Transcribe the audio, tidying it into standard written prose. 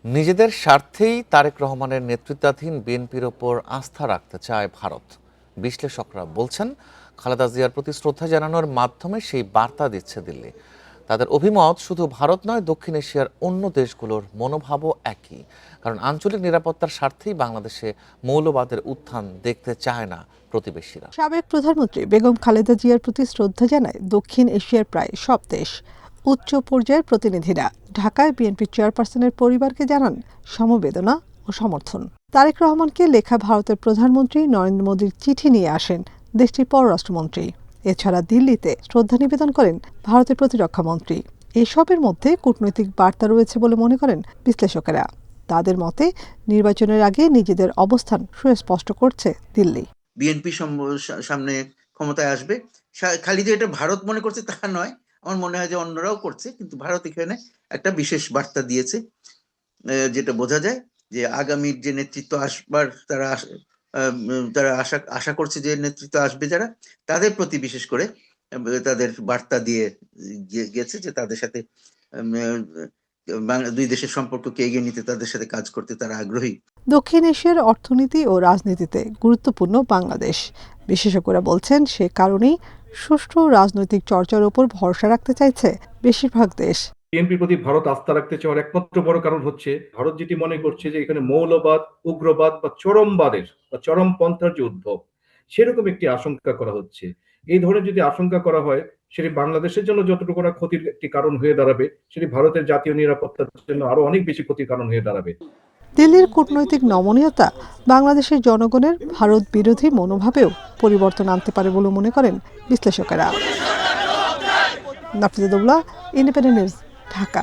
নিজেদের স্বার্থেই তারেক রহমানের নেতৃত্বাধীন বিএনপির ওপর আস্থা রাখতে চায় ভারত। বিশ্লেষকরা বলছেন, খালেদা জিয়ার প্রতি শ্রদ্ধা জানানোর মাধ্যমে সেই বার্তা দিচ্ছে দিল্লি। তাদের অভিমত, শুধু ভারত নয়, দক্ষিণ এশিয়ার অন্য দেশগুলোর মনোভাবও একই। কারণ আঞ্চলিক নিরাপত্তার স্বার্থেই বাংলাদেশে মৌলবাদের উত্থান দেখতে চায় না প্রতিবেশীরা। সাবেক প্রধানমন্ত্রী বেগম খালেদা জিয়ার প্রতি শ্রদ্ধা জানায় দক্ষিণ এশিয়ার প্রায় সব দেশ। উচ্চ পর্যায়ের প্রতিনিধিরা ঢাকায় বিএনপি চেয়ারপারসনের পরিবারকে জানান সমবেদনা ও সমর্থন। তারেক রহমানকে লেখা ভারতের প্রধানমন্ত্রী নরেন্দ্র মোদীর চিঠি নিয়ে আসেন দেশটির পররাষ্ট্রমন্ত্রী। এছাড়া দিল্লিতে শ্রদ্ধা নিবেদন করেন ভারতের প্রতিরক্ষা মন্ত্রী। এসবের মধ্যে কূটনৈতিক বার্তা রয়েছে বলে মনে করেন বিশ্লেষকেরা। তাদের মতে, নির্বাচনের আগে নিজেদের অবস্থান সুস্পষ্ট করছে দিল্লি। বিএনপি সামনে ক্ষমতায় আসবে, খালি যে এটা ভারত মনে করছে তা নয়, আমার মনে হয় যে অন্যরাও করছে, কিন্তু ভারত এখানে একটা বিশেষ বার্তা দিয়েছে, যেটা বোঝা যায় যে আগামীর যে নেতৃত্ব আসবার তারা আশা করছে যে নেতৃত্ব আসবে যারা, তাদের প্রতি বিশেষ করে তাদের বার্তা দিয়ে গেছে যে তাদের সাথে দুই দেশের সম্পর্ককে এগিয়ে নিতে, তাদের সাথে কাজ করতে তারা আগ্রহী। দক্ষিণ এশিয়ার অর্থনীতি ও রাজনীতিতে গুরুত্বপূর্ণ বাংলাদেশ। বিশেষজ্ঞরা বলছেন, সে কারণেই সুষ্ঠু রাজনৈতিক চর্চার উপর ভরসা রাখতে চাইছে বেশিরভাগ দেশ। বিএনপির প্রতি ভারত আস্থা রাখতে চাওয়ার একমাত্র বড় কারণ হচ্ছে ভারত যেটি মনে করছে যে এখানে মৌলবাদ, উগ্রবাদ বা চরমবাদের বা চরমপন্থার যে উদ্ভব, সেরকম একটি আশঙ্কা করা হচ্ছে। এই ধরনের যদি আশঙ্কা করা হয়, সেটি বাংলাদেশের জন্য যতটুকু না ক্ষতির একটি কারণ হয়ে দাঁড়াবে, সেটি ভারতের জাতীয় নিরাপত্তার জন্য আরো অনেক বেশি ক্ষতির কারণ হয়ে দাঁড়াবে। দিল্লির কূটনৈতিক নমনীয়তা বাংলাদেশের জনগণের ভারত বিরোধী মনোভাবেও পরিবর্তন আনতে পারে বলে মনে করেন বিশ্লেষকেরা। Nafiza Daula, independent news, Dhaka.